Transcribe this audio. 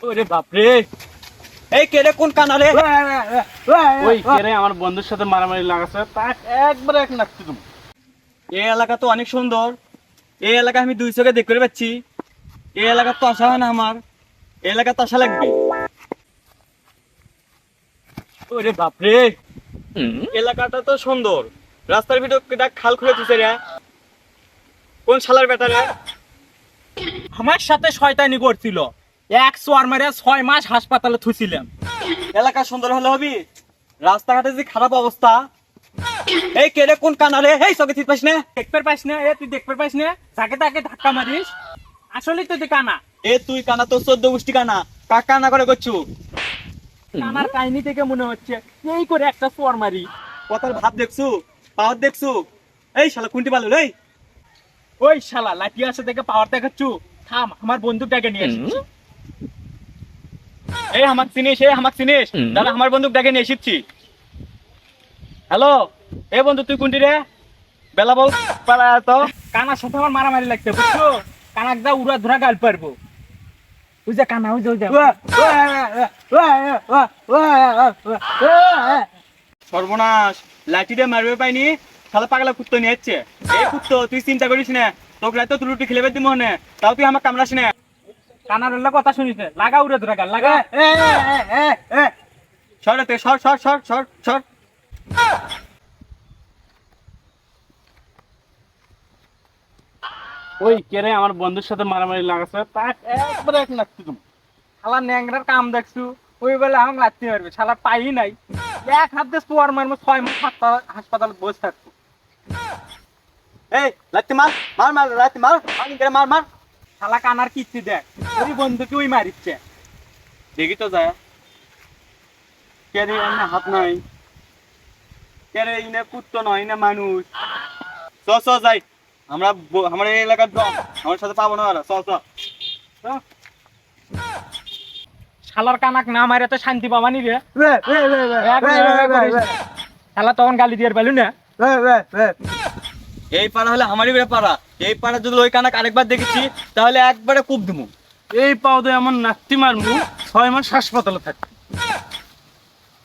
ওরে বাপরে, এই কেরে কোন কানারে? ওই কেরে আমার বন্ধুর সাথে মারামারি লাগাছে, তা একবারে এক নাচতে তুমি। এই এলাকা তো অনেক সুন্দর, এই এলাকা আমি দুই চোখে দেখতে পাচ্ছি। এই এলাকা তো আসা হয় না আমার, এই এলাকা তো আসা লাগবে। ওরে বাপরে, এলাকাটা তো সুন্দর, রাস্তার ভিতর খাল খুলে দিছে রে। কোন শালার বেটা রে? আমার সাথে শয়তানি করছিল, এক সোয়ার মারে 6 মাস হাসপাতালে থুছিলাম। এলাকা সুন্দর হলে হবি, রাস্তাঘাটে যে খারাপ অবস্থা। এই কেরে কোন কানারে? এই চোখে ঠিক পাস না? দেখতে পাইস না? তুই দেখতে পাইস না? যাকে তাকে ধাক্কা মারিস, আসলে তো তুই কানা। তুই কানা, তো 14 গোষ্ঠী কানা। কাক কানা করে করছু? কানার কাহিনী থেকে মনে হচ্ছে এই করে একটা সোয়ার মারি। কথার ভাব দেখছু, পাওয়ার দেখছু? এই শালা কুন্টি পালু এই। ওই শালা লাঠি আছে দেখে পাওয়ার দেখাচ্ছু? থাম, আমার বন্দুকটাকে নিয়ে এসেছি। এই আমাকে চিনিস? দাদা আমার বন্দুক ডেকে নিয়ে এসেছি। হ্যালো, এই বন্ধু তুই কুন্টি রে? বেলা বল পালা তো। কানার সাথে আমার মারামারি লাগছে, বুঝছো? কানাক দা উড়া ধরা গাল পারবো। ওই যে কানা, ওই যে সর্বনাশ, লাঠিটা মারবে পাইনি, শালা পাগলা কুত্তো নিয়ে যাচ্ছে। এই কুত্তো, তুই চিন্তা করিস না, তোকে রাতে তুই রুটি খেলে দিব মনে, তাও তুই আমার কামড়াস না। কানার কথা শুনিস না, লাগা উড়া ধরা গাল লাগা। সর রাতে, সর সর সর সর সর। ওই কেরে আমার বন্ধুর সাথে মারামারি লাগাছে, তা একবারে এক নাচতে তুমি। শালা ন্যাংরার কাম দেখছু, ওই বেলা আমাকে লাগতে পারবে, শালা পাই নাই। এক হাত দিয়ে সোয়ার মারবো, 6 মাস হাসপাতালে বসে থাকবো। এই লাঠি মার মার মার, লাঠি মার মার মার মার। শালা কানার কিচ্ছু দেখ, ওই বন্ধুকে ওই মারিচ্ছে। দেখি তো যায় কেরে, এনে হাত নাই কেরে, ইনে কুত্তো নয় না মানুষ। চ চ যাই, আমরা আমার এই এলাকার দম, আমার সাথে পাবো না ওরা। চ চ। শালার কানাক না মারে তো শান্তি পাবানি রে। শালা তখন গালি দিয়ে পাইলু না। এই পাড়া হলে আমারই পাড়া, এই পাড়া যদি ওই কানাক আরেকবার দেখেছি তাহলে একবারে কূপ দিমু। এই পাও দিয়ে এমন নাচতে মারমু 6 মাস হাসপাতালে থাকতে।